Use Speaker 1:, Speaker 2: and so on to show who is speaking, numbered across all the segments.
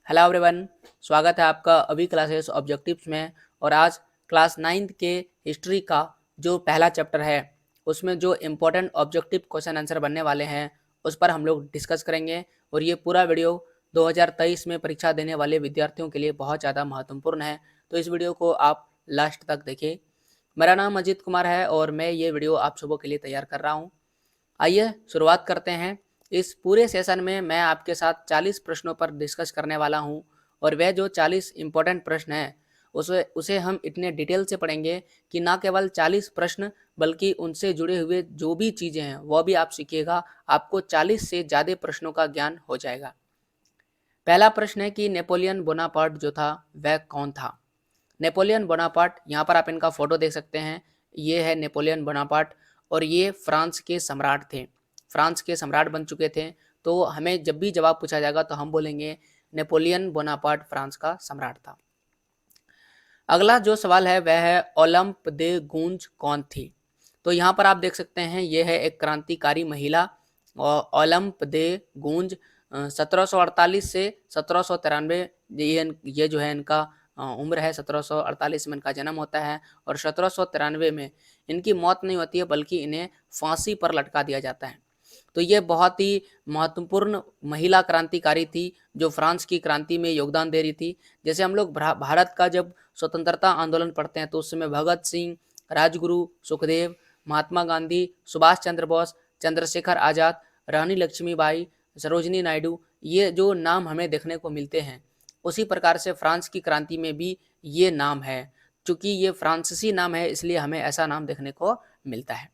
Speaker 1: Hello everyone, स्वागत है आपका अभी क्लासेस ऑब्जेक्टिव्स में। और आज क्लास 9th के हिस्ट्री का जो पहला चैप्टर है उसमें जो इम्पोर्टेंट ऑब्जेक्टिव क्वेश्चन आंसर बनने वाले हैं उस पर हम लोग डिस्कस करेंगे। और ये पूरा वीडियो 2023 में परीक्षा देने वाले विद्यार्थियों के लिए बहुत ज़्यादा महत्वपूर्ण है, तो इस वीडियो को आप लास्ट तक देखिए। मेरा नाम अजीत कुमार है और मैं ये वीडियो आप सबों के लिए तैयार कर रहा हूँ। आइए शुरुआत करते हैं। इस पूरे सेशन में मैं आपके साथ 40 प्रश्नों पर डिस्कस करने वाला हूं और वह जो 40 इंपॉर्टेंट प्रश्न हैं उसे हम इतने डिटेल से पढ़ेंगे कि ना केवल 40 प्रश्न बल्कि उनसे जुड़े हुए जो भी चीज़ें हैं वह भी आप सीखिएगा। आपको 40 से ज़्यादा प्रश्नों का ज्ञान हो जाएगा। पहला प्रश्न है कि नेपोलियन बोनापार्ट जो था वह कौन था। नेपोलियन बोनापार्ट, यहाँ पर आप इनका फोटो देख सकते हैं, ये है नेपोलियन बोनापार्ट और ये फ्रांस के सम्राट थे, फ्रांस के सम्राट बन चुके थे। तो हमें जब भी जवाब पूछा जाएगा तो हम बोलेंगे नेपोलियन बोनापार्ट फ्रांस का सम्राट था। अगला जो सवाल है वह है ओलंप दे गूंज कौन थी। तो यहाँ पर आप देख सकते हैं ये है एक क्रांतिकारी महिला और ओलंप दे गूंज 1748 से 1793 ये जो है इनका उम्र है। 1748 में इनका जन्म होता है और 1793 में इनकी मौत नहीं होती है बल्कि इन्हें फांसी पर लटका दिया जाता है। तो ये बहुत ही महत्वपूर्ण महिला क्रांतिकारी थी जो फ्रांस की क्रांति में योगदान दे रही थी। जैसे हम लोग भारत का जब स्वतंत्रता आंदोलन पढ़ते हैं तो उस समय भगत सिंह, राजगुरु, सुखदेव, महात्मा गांधी, सुभाष चंद्र बोस, चंद्रशेखर आज़ाद, रानी लक्ष्मीबाई, सरोजिनी नायडू, ये जो नाम हमें देखने को मिलते हैं उसी प्रकार से फ्रांस की क्रांति में भी ये नाम है। चूंकि ये फ्रांसीसी नाम है इसलिए हमें ऐसा नाम देखने को मिलता है।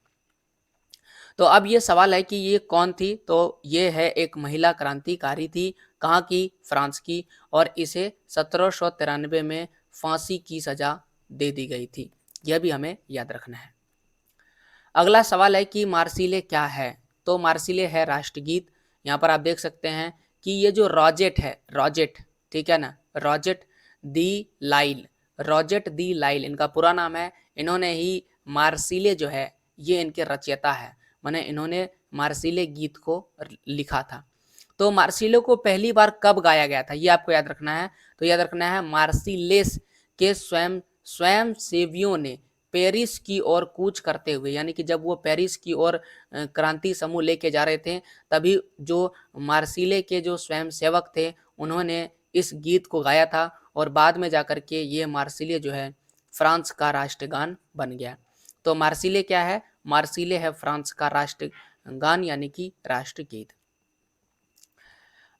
Speaker 1: तो अब ये सवाल है कि ये कौन थी। तो ये है एक महिला क्रांतिकारी थी। कहाँ की? फ्रांस की। और इसे 1793 में फांसी की सजा दे दी गई थी। यह भी हमें याद रखना है। अगला सवाल है कि मार्सिले क्या है। तो मार्सिले है राष्ट्रगीत। यहाँ पर आप देख सकते हैं कि ये जो रॉजेट है, रॉजेट, ठीक है ना, रॉजेट दी लाइल, रॉजेट दी लाइल इनका पूरा नाम है। इन्होंने ही मार्सिले जो है ये इनके रचयिता है, माने इन्होंने मार्सिले गीत को लिखा था। तो मार्सिले को पहली बार कब गाया गया था ये आपको याद रखना है। तो याद रखना है मार्सिलेस के स्वयं सेवियों ने पेरिस की ओर कूच करते हुए, यानी कि जब वो पेरिस की ओर क्रांति समूह लेके जा रहे थे तभी जो मार्सिले के जो स्वयं सेवक थे उन्होंने इस गीत को गाया था और बाद में जाकर के ये मार्सिले जो है फ्रांस का राष्ट्रगान बन गया। तो मार्सिले क्या है? मार्सिले है फ्रांस का राष्ट्रगान यानी कि राष्ट्रगीत।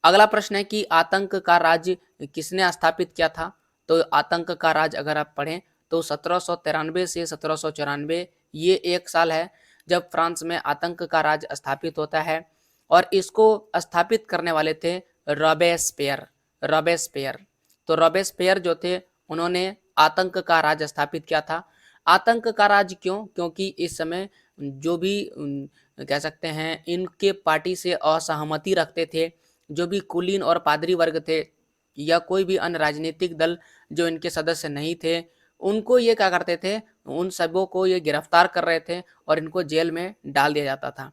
Speaker 1: अगला प्रश्न है कि आतंक का राज किसने स्थापित किया था। तो आतंक का राज अगर आप पढ़ें तो 1793 से 1794 ये एक साल है जब फ्रांस में आतंक का राज स्थापित होता है। और इसको स्थापित करने वाले थे रॉबेस्पियर, रॉबेस्पियर। तो रॉबेस्पियर जो थे उन्होंने आतंक का राज स्थापित किया था। आतंक का राज क्यों? क्योंकि इस समय जो भी कह सकते हैं इनके पार्टी से असहमति रखते थे, जो भी कुलीन और पादरी वर्ग थे या कोई भी अन्य राजनीतिक दल जो इनके सदस्य नहीं थे, उनको ये क्या करते थे, उन सबों को ये गिरफ्तार कर रहे थे और इनको जेल में डाल दिया जाता था।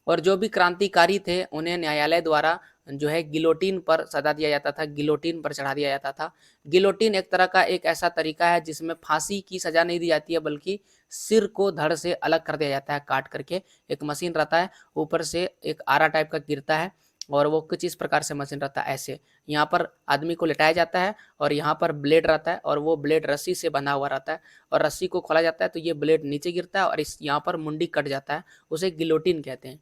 Speaker 1: और जो भी क्रांतिकारी थे उन्हें न्यायालय द्वारा जो है गिलोटीन पर सजा दिया जाता था, गिलोटीन पर चढ़ा दिया जाता था। गिलोटीन एक तरह का एक ऐसा तरीका है जिसमें फांसी की सजा नहीं दी जाती है बल्कि सिर को धड़ से अलग कर दिया जाता है काट करके। एक मशीन रहता है, ऊपर से एक आरा टाइप का गिरता है और वो कुछ इस प्रकार से मशीन रहता है। ऐसे यहाँ पर आदमी को लिटाया जाता है और यहाँ पर ब्लेड रहता है और वो ब्लेड रस्सी से बंधा हुआ रहता है और रस्सी को खोला जाता है तो ये ब्लेड नीचे गिरता है और इस यहाँ पर मुंडी कट जाता है, उसे गिलोटीन कहते हैं।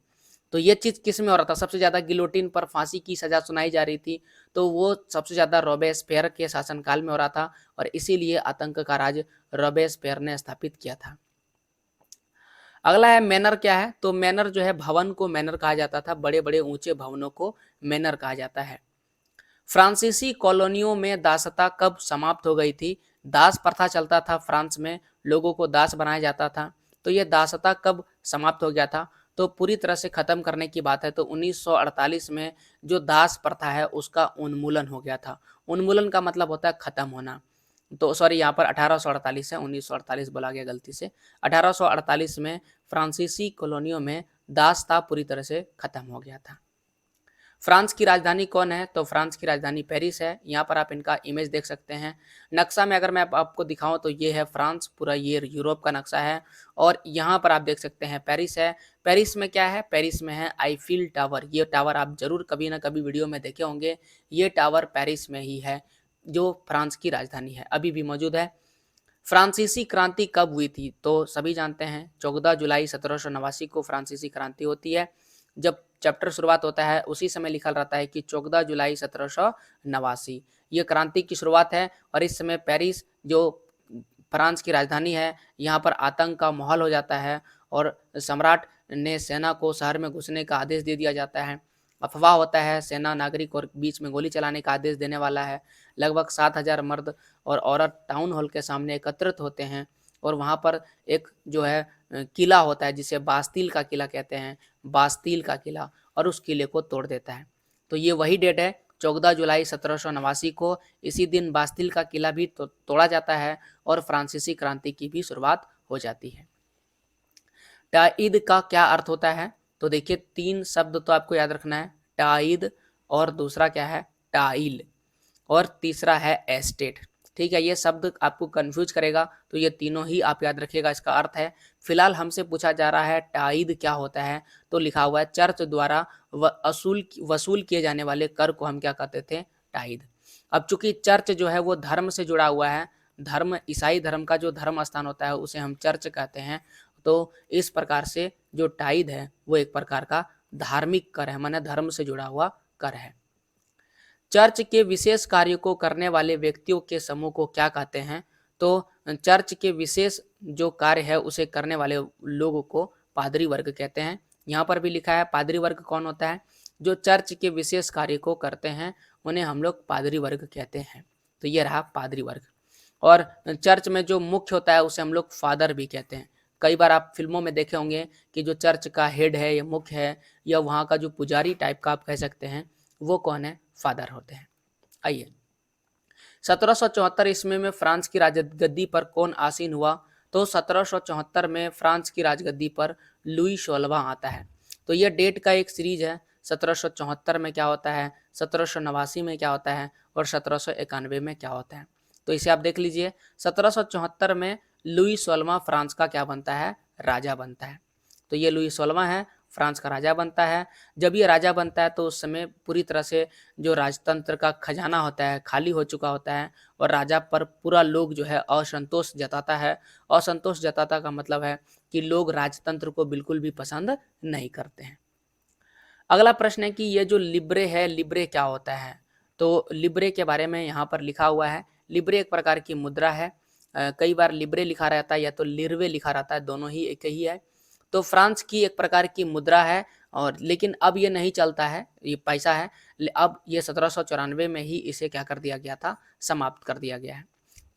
Speaker 1: तो ये चीज़ किस में हो रहा था? सबसे ज़्यादा गिलोटीन पर फांसी की सजा सुनाई जा रही थी, तो वो सबसे ज़्यादा रॉबेस्पियर के शासनकाल में हो रहा था और इसीलिए आतंक का राज रॉबेस्पियर ने स्थापित किया था। अगला है मैनर क्या है। तो मैनर जो है भवन को मैनर कहा जाता था, बड़े बड़े ऊंचे भवनों को मैनर कहा जाता है। फ्रांसीसी कॉलोनियों में दासता कब समाप्त हो गई थी। दास प्रथा चलता था फ्रांस में, लोगों को दास बनाया जाता था। तो ये दासता कब समाप्त हो गया था? तो पूरी तरह से खत्म करने की बात है तो 1948 में जो दास प्रथा है उसका उन्मूलन हो गया था। उन्मूलन का मतलब होता है खत्म होना। तो सॉरी, यहाँ पर 1848 है, 1948 बोला गया गलती से। 1848 में फ्रांसीसी कॉलोनियों में दासता पूरी तरह से खत्म हो गया था। फ्रांस की राजधानी कौन है? तो फ्रांस की राजधानी पेरिस है। यहाँ पर आप इनका इमेज देख सकते हैं। नक्शा में अगर मैं आपको दिखाऊं तो ये है फ्रांस, पूरा ये यूरोप का नक्शा है। और यहाँ पर आप देख सकते हैं पेरिस है। पेरिस में क्या है? पेरिस में है आईफिल टावर। ये टावर आप जरूर कभी ना कभी वीडियो में देखे होंगे। ये टावर पेरिस में ही है, जो फ्रांस की राजधानी है, अभी भी मौजूद है। फ्रांसीसी क्रांति कब हुई थी? तो सभी जानते हैं 14 जुलाई 1789 को फ्रांसीसी क्रांति होती है। जब चैप्टर शुरुआत होता है उसी समय लिखा रहता है कि 14 जुलाई 1789 ये क्रांति की शुरुआत है। और इस समय पेरिस जो फ्रांस की राजधानी है, यहाँ पर आतंक का माहौल हो जाता है और सम्राट ने सेना को शहर में घुसने का आदेश दे दिया जाता है। अफवाह होता है सेना नागरिक और बीच में गोली चलाने का आदेश देने वाला है। लगभग 7,000 मर्द और औरत टाउन हॉल के सामने एकत्रित होते हैं और वहाँ पर एक जो है किला होता है जिसे बास्तील का किला कहते हैं, बास्तील का किला, और उस किले को तोड़ देता है। तो ये वही डेट है 14 जुलाई 1789 को। इसी दिन बास्तील का किला भी तोड़ा जाता है और फ्रांसीसी क्रांति की भी शुरुआत हो जाती है। टाइद का क्या अर्थ होता है? तो देखिए 3 शब्द तो आपको याद रखना है, टाइद, और दूसरा क्या है? टाइल, और तीसरा है एस्टेट। ठीक है, ये शब्द आपको कंफ्यूज करेगा तो ये तीनों ही आप याद रखिएगा, इसका अर्थ है। फिलहाल हमसे पूछा जा रहा है टाइद क्या होता है, तो लिखा हुआ है चर्च द्वारा वसूल किए जाने वाले कर को हम क्या कहते थे? टाइद। अब चूंकि चर्च जो है वो धर्म से जुड़ा हुआ है, धर्म, ईसाई धर्म का जो धर्म स्थान होता है उसे हम चर्च कहते हैं। तो इस प्रकार से जो टाइद है वो एक प्रकार का धार्मिक कर है, माने धर्म से जुड़ा हुआ कर है। चर्च के विशेष कार्य को करने वाले व्यक्तियों के समूह को क्या कहते हैं? तो चर्च के विशेष जो कार्य है उसे करने वाले लोगों को पादरी वर्ग कहते हैं। यहाँ पर भी लिखा है पादरी वर्ग कौन होता है? जो चर्च के विशेष कार्य को करते हैं उन्हें हम लोग पादरी वर्ग कहते हैं। तो ये रहा पादरी वर्ग। और चर्च में जो मुख्य होता है उसे हम लोग फादर भी कहते हैं। कई बार आप फिल्मों में देखे होंगे कि जो चर्च का हेड है या मुख्य है या वहाँ का जो पुजारी टाइप का आप कह सकते हैं, वो कौन है? फादर होते हैं। आइए, 1774 ईस्वी में फ्रांस की राजगद्दी पर कौन आसीन हुआ? तो 1774 में फ्रांस की राजगद्दी पर लुई 16वां आता है। तो यह डेट का एक सीरीज है। 1774 में क्या होता है, 1789 में क्या होता है और 1791 में क्या होता है। तो इसे आप देख लीजिए। 1774 में लुई 16वां फ्रांस का क्या बनता है? राजा बनता है। तो ये लुई 16वां है, फ्रांस का राजा बनता है। जब ये राजा बनता है तो उस समय पूरी तरह से जो राजतंत्र का खजाना होता है खाली हो चुका होता है और राजा पर पूरा लोग जो है असंतोष जताता है। असंतोष जताता का मतलब है कि लोग राजतंत्र को बिल्कुल भी पसंद नहीं करते हैं। अगला प्रश्न है कि ये जो लिब्रे है, लिब्रे क्या होता है? तो लिब्रे के बारे में यहाँ पर लिखा हुआ है। लिब्रे एक प्रकार की मुद्रा है। कई बार लिब्रे लिखा रहता है या तो लिरवे लिखा रहता है, दोनों ही एक ही है। तो फ्रांस की एक प्रकार की मुद्रा है, और लेकिन अब ये नहीं चलता है, ये पैसा है। अब ये 1794 में ही इसे क्या कर दिया गया था? समाप्त कर दिया गया है।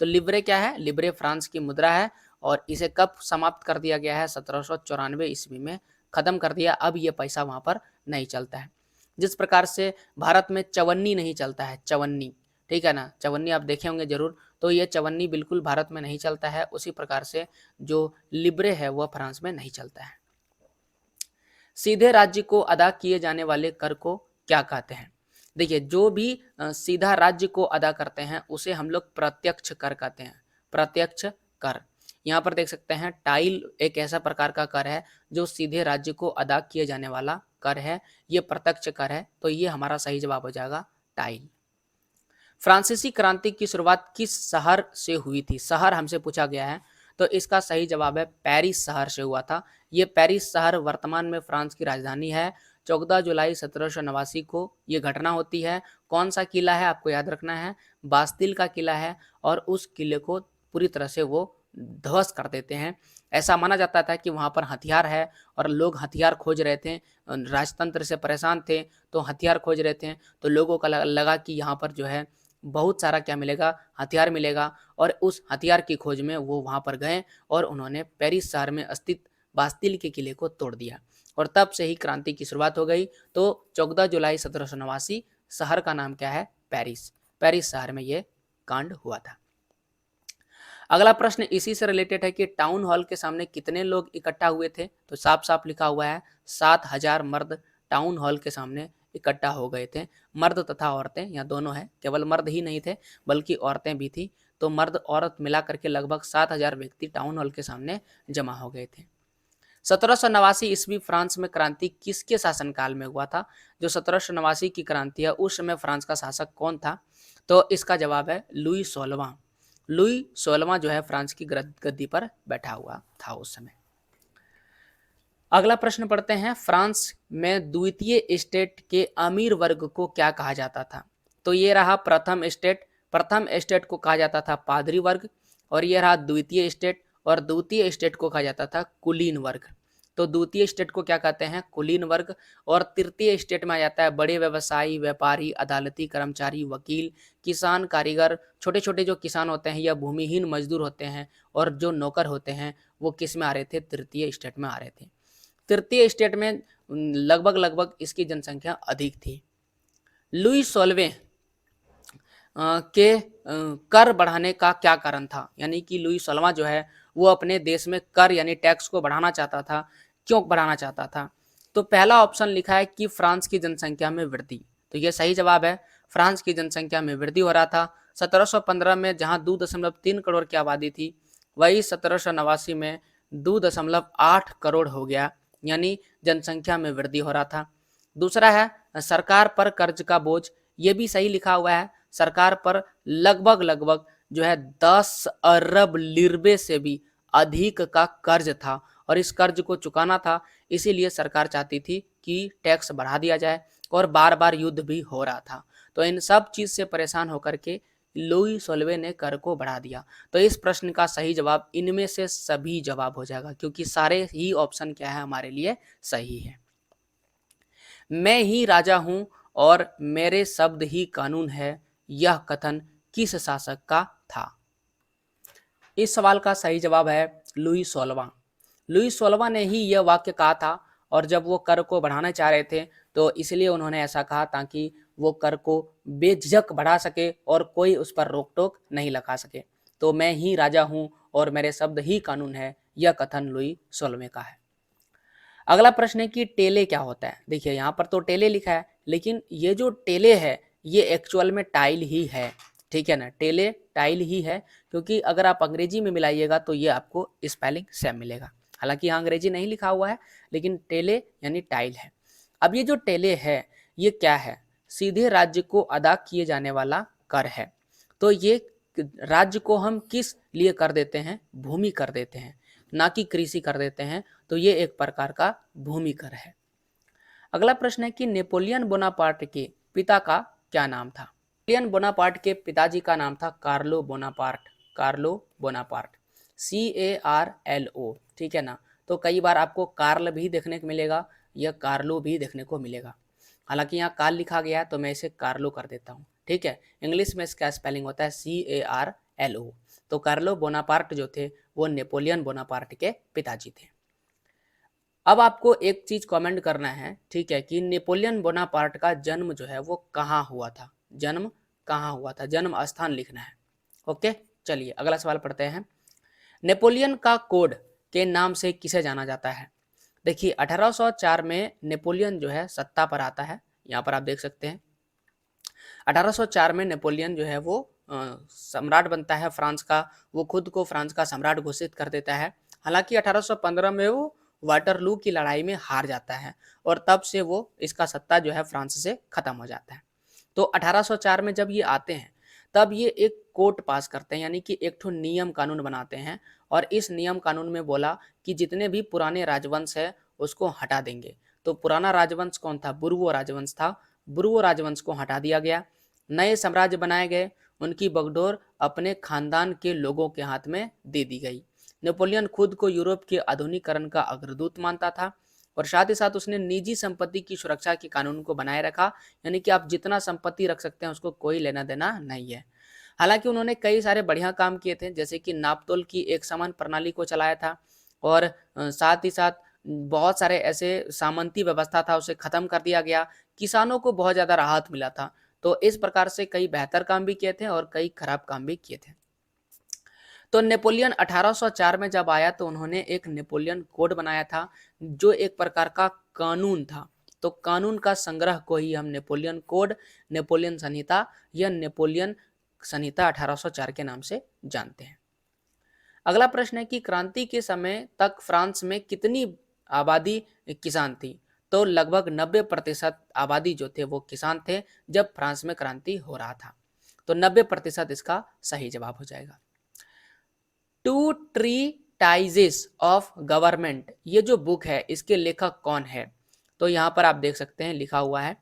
Speaker 1: तो लिब्रे क्या है? लिब्रे फ्रांस की मुद्रा है और इसे कब समाप्त कर दिया गया है? 1794 ईस्वी में खत्म कर दिया। अब ये पैसा वहाँ पर नहीं चलता है। जिस प्रकार से भारत में चवन्नी नहीं चलता है, चवन्नी, ठीक है ना, चवन्नी आप देखे होंगे जरूर। तो ये चवन्नी बिल्कुल भारत में नहीं चलता है, उसी प्रकार से जो लिब्रे है वह फ्रांस में नहीं चलता है। सीधे राज्य को अदा किए जाने वाले कर को क्या कहते हैं? देखिए, जो भी सीधा राज्य को अदा करते हैं उसे हम लोग प्रत्यक्ष कर कहते हैं, प्रत्यक्ष कर। यहाँ पर देख सकते हैं टाइल एक ऐसा प्रकार का कर है जो सीधे राज्य को अदा किए जाने वाला कर है, ये प्रत्यक्ष कर है। तो ये हमारा सही जवाब हो जाएगा टाइल। फ्रांसीसी क्रांति की शुरुआत किस शहर से हुई थी? शहर हमसे पूछा गया है, तो इसका सही जवाब है पेरिस शहर से हुआ था। ये पेरिस शहर वर्तमान में फ्रांस की राजधानी है। 14 जुलाई 1789 को ये घटना होती है। कौन सा किला है आपको याद रखना है? बास्तील का किला है, और उस किले को पूरी तरह से वो ध्वस्त कर देते हैं। ऐसा माना जाता था कि वहाँ पर हथियार है और लोग हथियार खोज रहे थे, राजतंत्र से परेशान थे तो हथियार खोज रहे थे। तो लोगों का लगा कि यहाँ पर जो है बहुत सारा क्या मिलेगा? हथियार मिलेगा। और उस हथियार की खोज में वो वहाँ पर गए और उन्होंने पेरिस शहर में स्थित बास्तील के किले को तोड़ दिया, और तब से ही क्रांति की शुरुआत हो गई। तो 14 जुलाई 1789 शहर का नाम क्या है? पेरिस। पेरिस शहर में ये कांड हुआ था। अगला प्रश्न इसी से रिलेटेड है कि टाउन हॉल के सामने कितने लोग इकट्ठा हुए थे? तो साफ साफ लिखा हुआ है 7,000 मर्द टाउन हॉल के सामने इकट्ठा हो गए थे। मर्द तथा औरतें, यहाँ दोनों है, केवल मर्द ही नहीं थे बल्कि औरतें भी थी। तो मर्द औरत मिला करके लगभग 7,000 व्यक्ति टाउन हॉल के सामने जमा हो गए थे। 1789 ईस्वी फ्रांस में क्रांति किसके शासनकाल में हुआ था? जो 1789 की क्रांति है उस समय फ्रांस का शासक कौन था? तो इसका जवाब है लुई 16वां। लुई 16वां जो है फ्रांस की गद्दी पर बैठा हुआ था उस समय। अगला प्रश्न पढ़ते हैं, फ्रांस में द्वितीय स्टेट के अमीर वर्ग को क्या कहा जाता था? तो ये रहा प्रथम स्टेट। प्रथम स्टेट को कहा जाता था पादरी वर्ग, और ये रहा द्वितीय स्टेट, और द्वितीय स्टेट को कहा जाता था कुलीन वर्ग। तो द्वितीय स्टेट को क्या कहते हैं? कुलीन वर्ग। और तृतीय स्टेट में आ जाता है बड़े व्यवसायी, व्यापारी, अदालती कर्मचारी, वकील, किसान, कारीगर, छोटे छोटे जो किसान होते हैं या भूमिहीन मजदूर होते हैं, और जो नौकर होते हैं, वो किस में आ रहे थे? तृतीय स्टेट में आ रहे थे। तृतीय स्टेट में लगभग लगभग इसकी जनसंख्या अधिक थी। लुई 16वें के कर बढ़ाने का क्या कारण था? यानी कि लुई 16वां जो है वो अपने देश में कर यानी टैक्स को बढ़ाना चाहता था। क्यों बढ़ाना चाहता था? तो पहला ऑप्शन लिखा है कि फ्रांस की जनसंख्या में वृद्धि। तो ये सही जवाब है, फ्रांस की जनसंख्या में वृद्धि हो रहा था। 1715 में जहां 2.3 करोड़ की आबादी थी, वही 1789 में 2.8 करोड़ हो गया, यानी जनसंख्या में वृद्धि हो रहा था। दूसरा है सरकार पर कर्ज का बोझ। ये भी सही लिखा हुआ है, सरकार पर लगभग लगभग जो है 10 अरब लिरबे से भी अधिक का कर्ज था, और इस कर्ज को चुकाना था, इसीलिए सरकार चाहती थी कि टैक्स बढ़ा दिया जाए, और बार बार युद्ध भी हो रहा था। तो इन सब चीज से परेशान होकर के लुई 16वें ने कर को बढ़ा दिया। तो इस प्रश्न का सही जवाब इनमें से सभी जवाब हो जाएगा, क्योंकि सारे ही ऑप्शन क्या है हमारे लिए सही है। मैं ही राजा हूं और मेरे शब्द ही कानून है, यह कथन किस शासक का था? इस सवाल का सही जवाब है लुई 16वां। लुई 16वां ने ही यह वाक्य कहा था, और जब वो कर को बढ़ाना चाह रहे थे तो इसलिए उन्होंने ऐसा कहा ताकि वो कर को बेझिझक बढ़ा सके और कोई उस पर रोक टोक नहीं लगा सके। तो मैं ही राजा हूं और मेरे शब्द ही कानून है, यह कथन लुई 16वें का है। अगला प्रश्न है कि टेले क्या होता है? देखिए यहाँ पर तो टेले लिखा है, लेकिन ये जो टेले है ये एक्चुअल में टाइल ही है, ठीक है ना? टेले टाइल ही है, क्योंकि अगर आप अंग्रेजी में मिलाइएगा तो ये आपको स्पेलिंग सेम मिलेगा। हालांकि यहाँ अंग्रेजी नहीं लिखा हुआ है, लेकिन टेले यानी टाइल है। अब ये जो टेले है ये क्या है? सीधे राज्य को अदा किए जाने वाला कर है। तो ये राज्य को हम किस लिए कर देते हैं? भूमि कर देते हैं, ना कि कृषि कर देते हैं। तो ये एक प्रकार का भूमि कर है। अगला प्रश्न है कि नेपोलियन बोनापार्ट के पिता का क्या नाम था? नेपोलियन बोनापार्ट के पिताजी का नाम था Carlo Bonaparte. Carlo Bonaparte, CARLO, ठीक है ना? तो कई बार आपको कार्ल भी देखने को मिलेगा या कार्लो भी देखने को मिलेगा। हालांकि यहाँ कार्ल लिखा गया है तो मैं इसे कार्लो कर देता हूँ, ठीक है? इंग्लिश में इसका स्पेलिंग होता है CARLO। तो कार्लो बोनापार्ट जो थे वो नेपोलियन बोनापार्ट के पिताजी थे। अब आपको एक चीज कमेंट करना है, ठीक है, कि नेपोलियन बोनापार्ट का जन्म जो है वो कहाँ हुआ था? जन्म कहाँ हुआ था, जन्म स्थान लिखना है। ओके, चलिए अगला सवाल पढ़ते हैं। नेपोलियन का कोड के नाम से किसे जाना जाता है? देखिए 1804 में नेपोलियन जो है सत्ता पर आता है, यहाँ पर आप देख सकते हैं। 1804 में नेपोलियन जो है वो सम्राट बनता है फ्रांस का, वो खुद को फ्रांस का सम्राट घोषित कर देता है। हालांकि 1815 में वो वाटरलू की लड़ाई में हार जाता है, और तब से वो इसका सत्ता जो है फ्रांस से खत्म हो जाता है। तो 1804 में जब ये आते हैं तब ये एक कोड पास करते हैं, यानी कि एक ठो नियम कानून बनाते हैं, और इस नियम कानून में बोला कि जितने भी पुराने राजवंश है उसको हटा देंगे। तो पुराना राजवंश कौन था? बुर्बो राजवंश था। बुर्बो राजवंश को हटा दिया गया, नए साम्राज्य बनाए गए, उनकी बगडोर अपने खानदान के लोगों के हाथ में दे दी गई। नेपोलियन खुद को यूरोप के आधुनिकीकरण का अग्रदूत मानता था, और साथ ही साथ उसने निजी संपत्ति की सुरक्षा के कानून को बनाए रखा, यानी कि आप जितना संपत्ति रख सकते हैं उसको कोई लेना देना नहीं है। हालांकि उन्होंने कई सारे बढ़िया काम किए थे, जैसे कि नापतोल की एक समान प्रणाली को चलाया था, और साथ ही साथ बहुत सारे ऐसे सामंती व्यवस्था था उसे खत्म कर दिया गया, किसानों को बहुत ज़्यादा राहत मिला था। तो इस प्रकार से कई बेहतर काम भी किए थे और कई खराब काम भी किए थे। तो नेपोलियन 1804 में जब आया तो उन्होंने एक नेपोलियन कोड बनाया था, जो एक प्रकार का कानून था। तो कानून का संग्रह को ही हम नेपोलियन कोड, नेपोलियन संहिता या नेपोलियन संहिता 1804 के नाम से जानते हैं। अगला प्रश्न है कि क्रांति के समय तक फ्रांस में कितनी आबादी किसान थी? तो लगभग 90% आबादी जो थे वो किसान थे जब फ्रांस में क्रांति हो रहा था। तो 90% इसका सही जवाब हो जाएगा। टू ट्रीटाइजेस ऑफ गवर्नमेंट, ये जो बुक है इसके लेखक कौन है? तो यहाँ पर आप देख सकते हैं लिखा हुआ है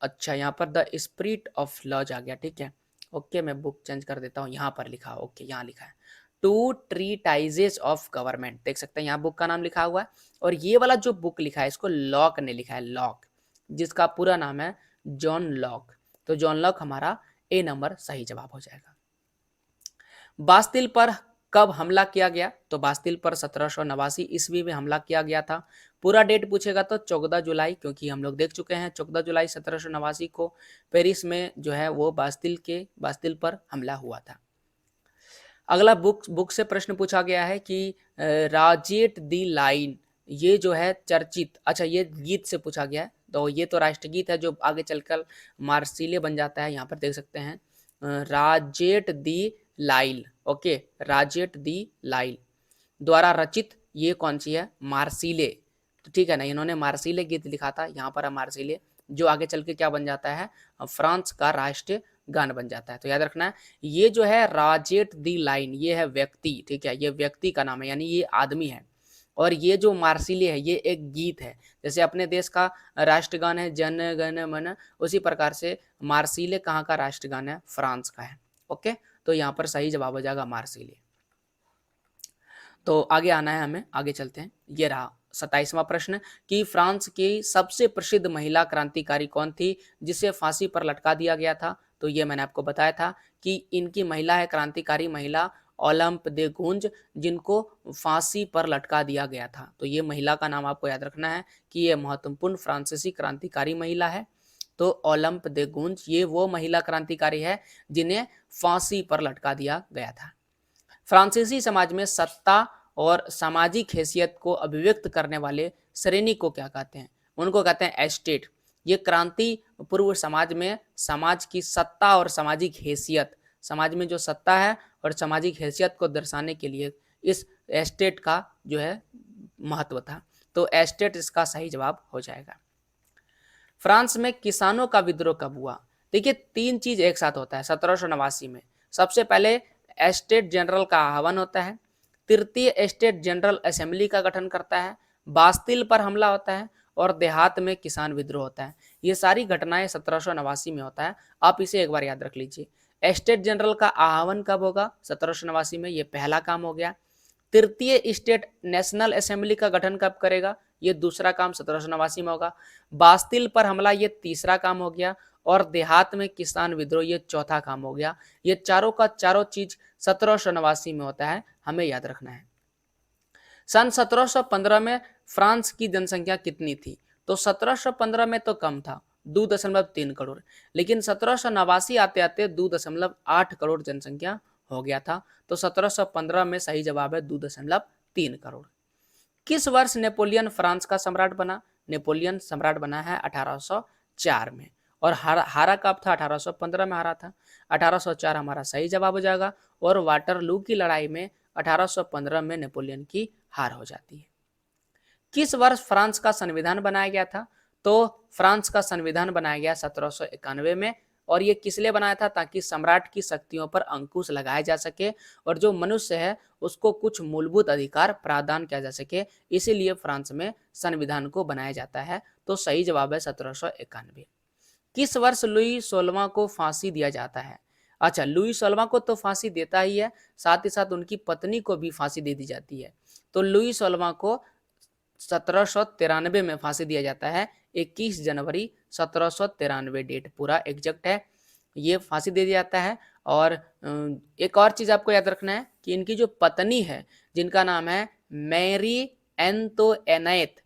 Speaker 1: अच्छा यहाँ पर द स्पिरिट ऑफ लॉज आ गया, ठीक है। ओके, मैं बुक चेंज कर देता हूँ, यहाँ पर लिखा, ओके यहाँ लिखा है टू ट्रीटाइजेस ऑफ गवर्नमेंट, देख सकते हैं यहाँ बुक का नाम लिखा हुआ है। और ये वाला जो बुक लिखा है इसको लॉक ने लिखा है, लॉक, जिसका पूरा नाम है जॉन लॉक। तो जॉन लॉक हमारा ए नंबर सही जवाब हो जाएगा। बास्तिल पर कब हमला किया गया? तो बास्तिल पर 1789 ईस्वी में हमला किया गया था। पूरा डेट पूछेगा तो 14 जुलाई, क्योंकि हम लोग देख चुके हैं 14 जुलाई 1789 को पेरिस में जो है वो बास्तिल पर हमला हुआ था। अगला बुक से प्रश्न पूछा गया है कि राजेट दी लाइन, ये जो है चर्चित, अच्छा ये गीत से पूछा गया है। तो ये तो राष्ट्रगीत है जो आगे चलकर मार्सिले बन जाता है, यहाँ पर देख सकते हैं राजेट दी लाइल, ओके, राजेट दी लाइल द्वारा रचित ये कौन सी है? मार्सिले, तो ठीक है ना, इन्होंने मार्सिले गीत लिखा था, यहाँ पर है मार्सिले, जो आगे चल के क्या बन जाता है? फ्रांस का राष्ट्रीय गान बन जाता है। तो याद रखना है ये जो है राजेट दी लाइन, ये है व्यक्ति, ठीक है, ये व्यक्ति का नाम है, यानी ये आदमी है। और ये जो मार्सिले है ये एक गीत है, जैसे अपने देश का राष्ट्रगान है जन गण मन, उसी प्रकार से मार्सिले कहाँ का राष्ट्रगान है? फ्रांस का है। ओके, तो यहाँ पर सही जवाब हो जाएगा मार्सिले। तो आगे आना है हमें, आगे चलते हैं। ये रहा 27वां प्रश्न कि फ्रांस की सबसे प्रसिद्ध महिला क्रांतिकारी कौन थी जिसे फांसी पर लटका दिया गया था? तो ये मैंने आपको बताया था कि इनकी महिला है क्रांतिकारी महिला ओलंप दे गूंज, जिनको फांसी पर लटका दिया गया था। तो ये महिला का नाम आपको याद रखना है कि ये महत्वपूर्ण फ्रांसीसी क्रांतिकारी महिला है। तो ओलंप दे गूंज ये वो महिला क्रांतिकारी है जिन्हें फांसी पर लटका दिया गया था। फ्रांसीसी समाज में सत्ता और सामाजिक हैसियत को अभिव्यक्त करने वाले श्रेणी को क्या कहते हैं? उनको कहते हैं एस्टेट। ये क्रांति पूर्व समाज में समाज की सत्ता और सामाजिक हैसियत, समाज में जो सत्ता है और सामाजिक हैसियत को दर्शाने के लिए इस एस्टेट का जो है महत्व था। तो एस्टेट इसका सही जवाब हो जाएगा। फ्रांस में किसानों का विद्रोह कब हुआ? देखिए 3 चीज एक साथ होता है 1789 में। सबसे पहले एस्टेट जनरल का आह्वान होता है, तृतीय एस्टेट जनरल असेंबली का गठन करता है, बास्तिल पर हमला होता है और देहात में किसान विद्रोह होता है। ये सारी घटनाएं 1789 में होता है। आप इसे एक बार याद रख लीजिए। एस्टेट जनरल का आह्वान कब होगा? 1789 में, ये पहला काम हो गया। तृतीय स्टेट नेशनल असेंबली का गठन कब करेगा? ये दूसरा काम 1789 में होगा। बास्तिल पर हमला ये तीसरा काम हो गया और देहात में किसान विद्रोह ये चौथा काम हो गया। ये चारों का चारों चीज 1789 में होता है, हमें याद रखना है। सन 1715 में फ्रांस की जनसंख्या कितनी थी? तो 1715 में तो कम था, 2.3 करोड़, लेकिन 1789 आते आते 2.8 करोड़ जनसंख्या हो गया था। तो 1715 में सही जवाब है 2.3 करोड़। किस वर्ष नेपोलियन फ्रांस का सम्राट बना? नेपोलियन सम्राट बना है 1804 में। और हारा कब था? 1815 में हारा था। 1804 हमारा सही जवाब हो जाएगा। और वाटरलू की लड़ाई में 1815 में नेपोलियन की हार हो जाती है। किस वर्ष फ्रांस का संविधान बनाया गया था? तो फ्रांस का संविधान बनाया गया 1791 में। और ये किस लिए बनाया था? ताकि सम्राट की शक्तियों पर अंकुश लगाया जा सके और जो मनुष्य है उसको कुछ मूलभूत अधिकार प्रदान किया जा सके, इसीलिए फ्रांस में संविधान को बनाया जाता है। तो सही जवाब है 1791। किस वर्ष लुई 16वां को फांसी दिया जाता है? अच्छा, लुई 16वां को तो फांसी देता ही है, साथ ही साथ उनकी पत्नी को भी फांसी दे दी जाती है। तो लुई 16वां को 1793 में फांसी दिया जाता है। 21 जनवरी 1793 डेट पूरा एग्जैक्ट है, ये फांसी दे दिया जाता है। और एक और चीज आपको याद रखना है कि इनकी जो पत्नी है जिनका नाम है मैरी एंतोएनैत,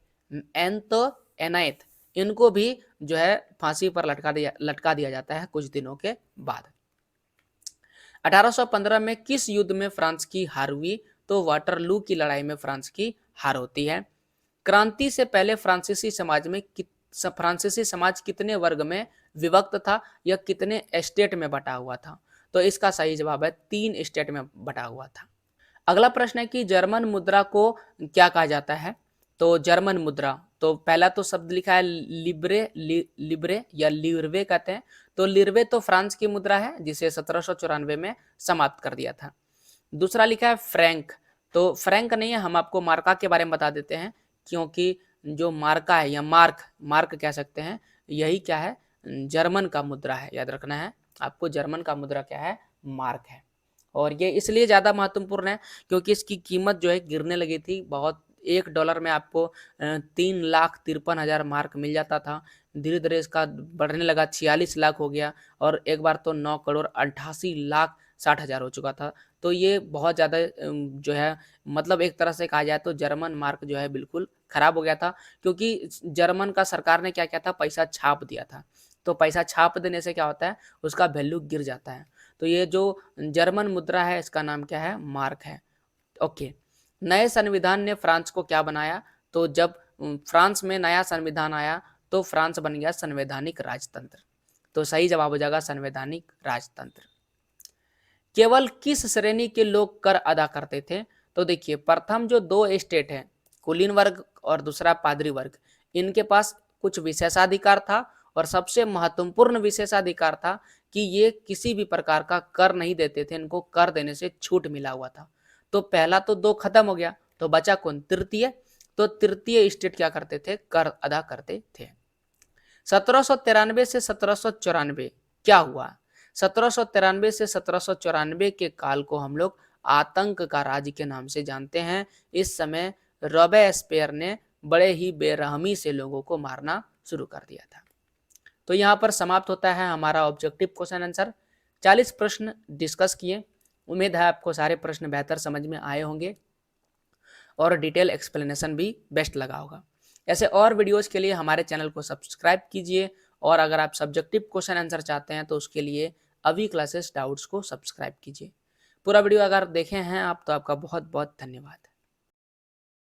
Speaker 1: इनको भी जो है फांसी पर लटका दिया जाता है कुछ दिनों के बाद। 1815 में किस युद्ध में फ्रांस की हार हुई? तो वाटरलू की लड़ाई में फ्रांस की हार होती है। क्रांति से पहले फ्रांसीसी समाज कितने वर्ग में विभक्त था या कितने स्टेट में बटा हुआ था? तो इसका सही जवाब है 3 स्टेट में बटा हुआ था। अगला प्रश्न है कि जर्मन मुद्रा को क्या कहा जाता है? तो जर्मन मुद्रा, तो पहला तो शब्द लिखा है लिब्रे या लिरवे कहते हैं। तो लिरवे तो फ्रांस की मुद्रा है जिसे 1794 में समाप्त कर दिया था। दूसरा लिखा है फ्रैंक, तो फ्रैंक नहीं है, हम आपको मार्का के बारे में बता देते हैं, क्योंकि जो मार्का है या मार्क कह सकते हैं, यही क्या है, जर्मन का मुद्रा है। याद रखना है आपको, जर्मन का मुद्रा क्या है, मार्क है। और ये इसलिए ज़्यादा महत्वपूर्ण है क्योंकि इसकी कीमत जो है गिरने लगी थी बहुत। $1 में आपको 3,53,000 मार्क मिल जाता था। धीरे धीरे इसका बढ़ने लगा, 46 लाख हो गया और एक बार तो 9,88,60,000 हो चुका था। तो ये बहुत ज़्यादा जो है, मतलब एक तरह से कहा जाए तो जर्मन मार्क जो है बिल्कुल ख़राब हो गया था, क्योंकि जर्मन का सरकार ने क्या किया था, पैसा छाप दिया था। तो पैसा छाप देने से क्या होता है, उसका वैल्यू गिर जाता है। तो ये जो जर्मन मुद्रा है इसका नाम क्या है, मार्क है। ओके, नए संविधान ने फ्रांस को क्या बनाया? तो जब फ्रांस में नया संविधान आया तो फ्रांस बन गया संवैधानिक राजतंत्र। तो सही जवाब हो जाएगा संवैधानिक राजतंत्र। केवल किस श्रेणी के लोग कर अदा करते थे? तो देखिए, प्रथम जो 2 स्टेट हैं, कुलीन वर्ग और दूसरा पादरी वर्ग, इनके पास कुछ विशेषाधिकार था और सबसे महत्वपूर्ण विशेषाधिकार था कि ये किसी भी प्रकार का कर नहीं देते थे, इनको कर देने से छूट मिला हुआ था। तो पहला तो 2 खत्म हो गया, तो बचा कौन, तृतीय। तो तृतीय स्टेट क्या करते थे, कर अदा करते थे। 1793 से 1794 क्या हुआ? 1793 से 1794 के काल को हम लोग आतंक का राज्य के नाम से जानते हैं। इस समय रॉबेस्पियर ने बड़े ही बेरहमी से लोगों को मारना शुरू कर दिया था। तो यहाँ पर समाप्त होता है हमारा ऑब्जेक्टिव क्वेश्चन आंसर। 40 प्रश्न डिस्कस किए। उम्मीद है आपको सारे प्रश्न बेहतर समझ में आए होंगे और डिटेल एक्सप्लेनेशन भी बेस्ट लगा होगा। ऐसे और वीडियोस के लिए हमारे चैनल को सब्सक्राइब कीजिए और अगर आप सब्जेक्टिव क्वेश्चन आंसर चाहते हैं तो उसके लिए अभी क्लासेस डाउट्स को सब्सक्राइब कीजिए। पूरा वीडियो अगर देखे हैं आप तो आपका बहुत बहुत धन्यवाद।